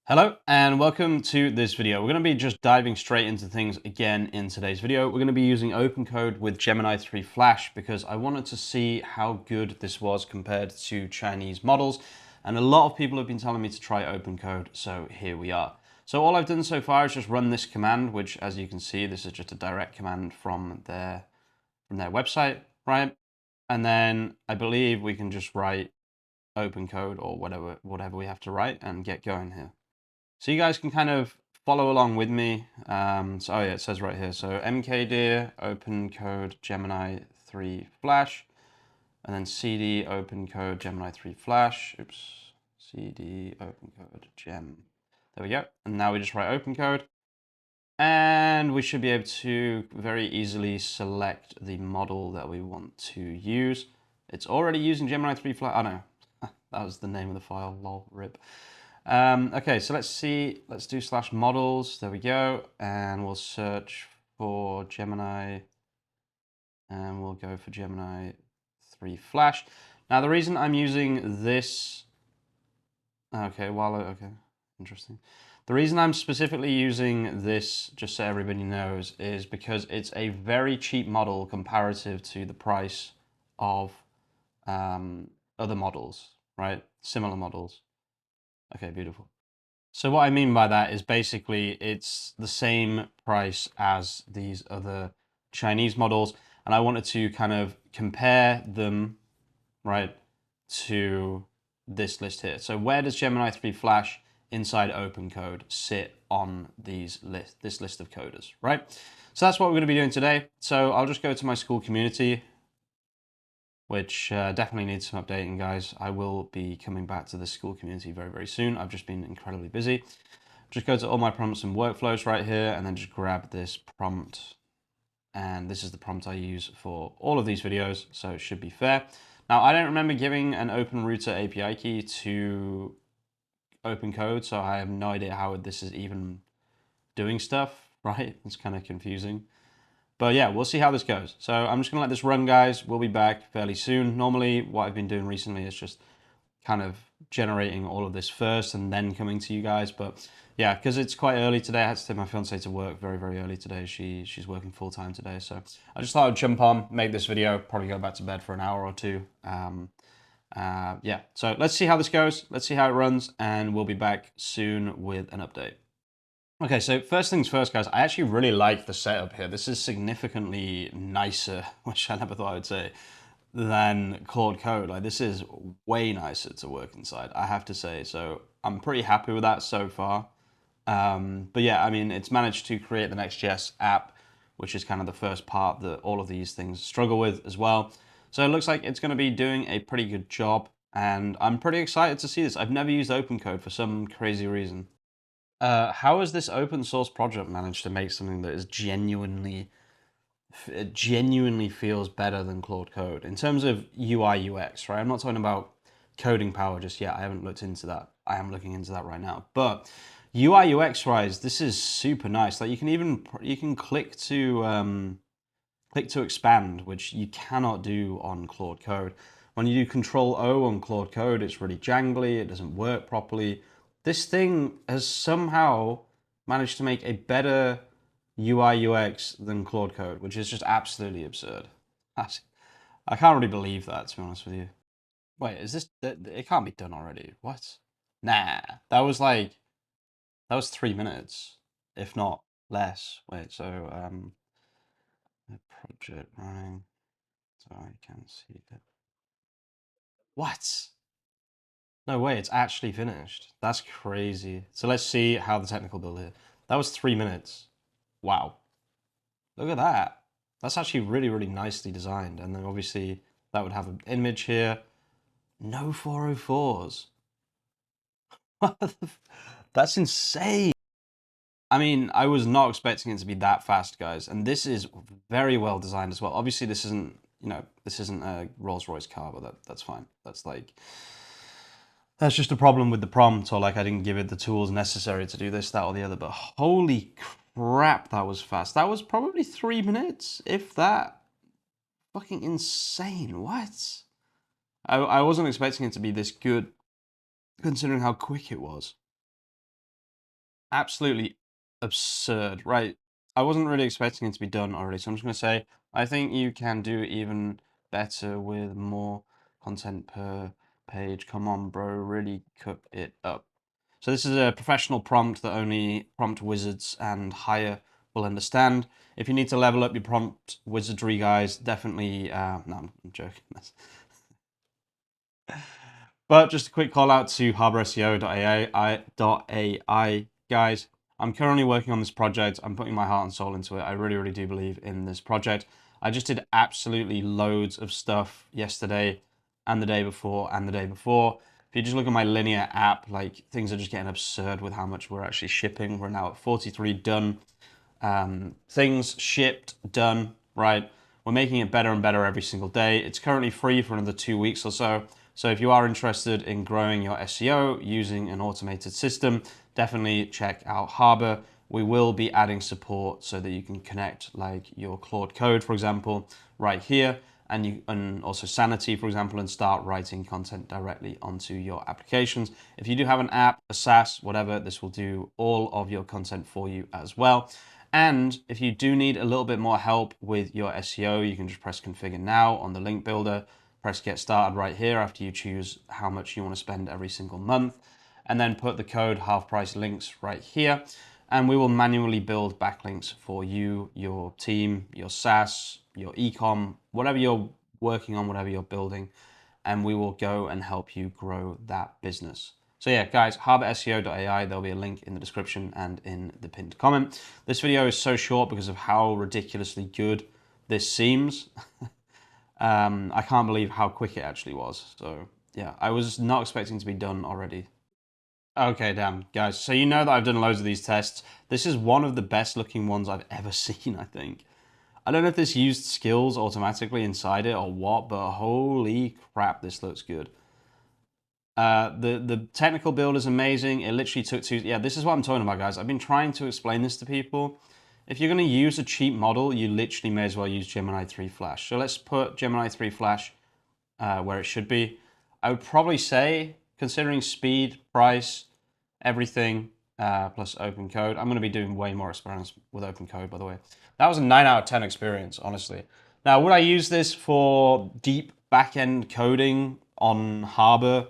Hello and welcome to this video. We're going to be just diving straight into things again in today's video. We're going to be using OpenCode with Gemini 3 Flash because I wanted to see how good this was compared to Chinese models. And a lot of people have been telling me to try OpenCode, so here we are. So all I've done so far is just run this command, which as you can see, this is just a direct command from their website, right? And then I believe we can just write OpenCode or whatever we have to write and get going here. So you guys can kind of follow along with me. Oh yeah, it says right here. So mkdir OpenCode Gemini 3 Flash, and then cd OpenCode Gemini 3 Flash. Oops, cd OpenCode Gem. There we go. And now we just write OpenCode, and we should be able to very easily select the model that we want to use. It's already using Gemini 3 Flash. Oh no, that was the name of the file. Lol, rip. Okay, so let's do /models. There we go. And we'll search for Gemini, and we'll go for Gemini 3 Flash. Now, the reason I'm using this, okay, interesting. The reason I'm specifically using this, just so everybody knows, is because it's a very cheap model comparative to the price of other models, right? Similar models. Okay, beautiful. So what I mean by that is basically it's the same price as these other Chinese models, and I wanted to kind of compare them, right, to this list here. So where does Gemini 3 Flash inside OpenCode sit on this list of coders, right? So that's what we're going to be doing today. So I'll just go to my school community, which definitely needs some updating, guys. I will be coming back to the school community very, very soon. I've just been incredibly busy. Just go to all my prompts and workflows right here, and then just grab this prompt. And this is the prompt I use for all of these videos, so it should be fair. Now, I don't remember giving an OpenRouter API key to OpenCode, so I have no idea how this is even doing stuff, right? It's kind of confusing. But yeah, we'll see how this goes. So I'm just gonna let this run, guys. We'll be back fairly soon. Normally, what I've been doing recently is just kind of generating all of this first and then coming to you guys. But yeah, because it's quite early today, I had to take my fiance to work very, very early today. She's working full time today. So I just thought I'd jump on, make this video, probably go back to bed for an hour or two. Yeah, so let's see how this goes. Let's see how it runs, and we'll be back soon with an update. Okay, so first things first, guys, I actually really like the setup here. This is significantly nicer, which I never thought I would say, than Claude Code. Like, this is way nicer to work inside, I have to say. So I'm pretty happy with that so far. But yeah, I mean, it's managed to create the Next.js app, which is kind of the first part that all of these things struggle with as well. So it looks like it's going to be doing a pretty good job, and I'm pretty excited to see this. I've never used OpenCode for some crazy reason. How has this open source project managed to make something that is genuinely feels better than Claude Code in terms of UI UX, right? I'm not talking about coding power just yet. I haven't looked into that. I am looking into that right now. But UI UX wise, this is super nice. Like you can click to expand, which you cannot do on Claude Code. When you do Control O on Claude Code, it's really jangly. It doesn't work properly. This thing has somehow managed to make a better UI UX than Claude Code, which is just absolutely absurd. I can't really believe that, to be honest with you. Wait, is this? It can't be done already. What? Nah, that was 3 minutes, if not less. Wait, so the project running, so I can see it. What? No way, it's actually finished. That's crazy. So let's see how the technical build here. That was 3 minutes. Wow. Look at that. That's actually really, really nicely designed. And then obviously that would have an image here. No 404s. That's insane. I mean, I was not expecting it to be that fast, guys. And this is very well designed as well. Obviously, this isn't, this isn't a Rolls-Royce car, but that's fine. That's just a problem with the prompt, or like I didn't give it the tools necessary to do this, that, or the other. But holy crap, that was fast. That was probably 3 minutes, if that. Fucking insane. What? I wasn't expecting it to be this good, considering how quick it was. absolutely absurd, right? I wasn't really expecting it to be done already, so I'm just going to say, I think you can do even better with more content per page. Come on, bro, really cook it up. So this is a professional prompt that only prompt wizards and higher will understand. If you need to level up your prompt wizardry, guys, definitely, no, I'm joking. But just a quick call out to HarborSEO.ai, guys. I'm currently working on this project. I'm putting my heart and soul into it. I really, really do believe in this project. I just did absolutely loads of stuff yesterday and the day before and the day before. If you just look at my linear app, like things are just getting absurd with how much we're actually shipping. We're now at 43 done. Things shipped, done, right? We're making it better and better every single day. It's currently free for another 2 weeks or so. So if you are interested in growing your SEO using an automated system, definitely check out Harbor. We will be adding support so that you can connect like your Claude Code, for example, right here, and also Sanity, for example, and start writing content directly onto your applications. If you do have an app, a SaaS, whatever, this will do all of your content for you as well. And if you do need a little bit more help with your SEO, you can just press configure now on the link builder, press get started right here after you choose how much you want to spend every single month, and then put the code half price links right here. And we will manually build backlinks for you, your team, your SaaS, your ecom, whatever you're working on, whatever you're building, and we will go and help you grow that business. So yeah, guys, HarborSEO.ai, there'll be a link in the description and in the pinned comment. This video is so short because of how ridiculously good this seems. I can't believe how quick it actually was. So yeah, I was not expecting to be done already. Okay, damn, guys. So you know that I've done loads of these tests. This is one of the best looking ones I've ever seen, I think. I don't know if this used skills automatically inside it or what, but holy crap, this looks good. The technical build is amazing. It literally took two. Yeah, this is what I'm talking about, guys. I've been trying to explain this to people. If you're going to use a cheap model, you literally may as well use Gemini 3 Flash. So let's put Gemini 3 Flash where it should be. I would probably say, considering speed, price, everything, plus OpenCode, I'm going to be doing way more experiments with OpenCode, by the way. That was a 9 out of 10 experience, honestly. Now, would I use this for deep back-end coding on Harbor?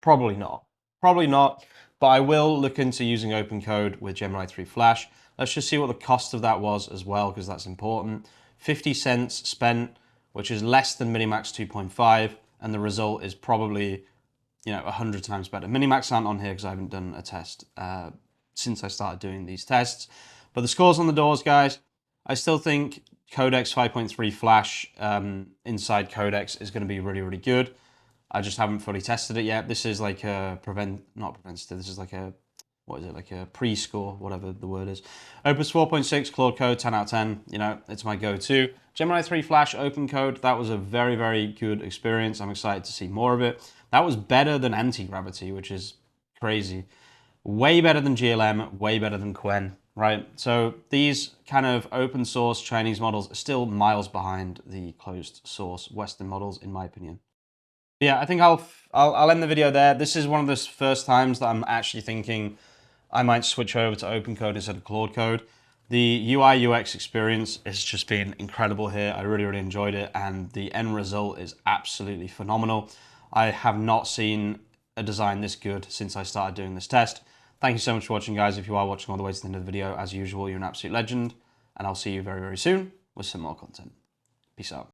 Probably not. Probably not, but I will look into using OpenCode with Gemini 3 Flash. Let's just see what the cost of that was as well, because that's important. 50 cents spent, which is less than Minimax 2.5, and the result is probably, 100 times better. Minimax aren't on here because I haven't done a test since I started doing these tests. But the scores on the doors, guys, I still think Codex 5.3 Flash inside Codex is going to be really, really good. I just haven't fully tested it yet. This is like a not preventative, this is like a, what is it, like a pre-score, whatever the word is. Opus 4.6, Claude Code, 10 out of 10, it's my go-to. Gemini 3 Flash, OpenCode, that was a very, very good experience. I'm excited to see more of it. That was better than Antigravity, which is crazy. Way better than GLM, way better than Qwen, right? So these kind of open source Chinese models are still miles behind the closed source Western models, in my opinion. Yeah, I think I'll end the video there. This is one of the first times that I'm actually thinking I might switch over to OpenCode instead of Claude Code. The UI UX experience has just been incredible here. I really, really enjoyed it, and the end result is absolutely phenomenal. I have not seen a design this good since I started doing this test. Thank you so much for watching, guys. If you are watching all the way to the end of the video, as usual, you're an absolute legend, and I'll see you very, very soon with some more content. Peace out.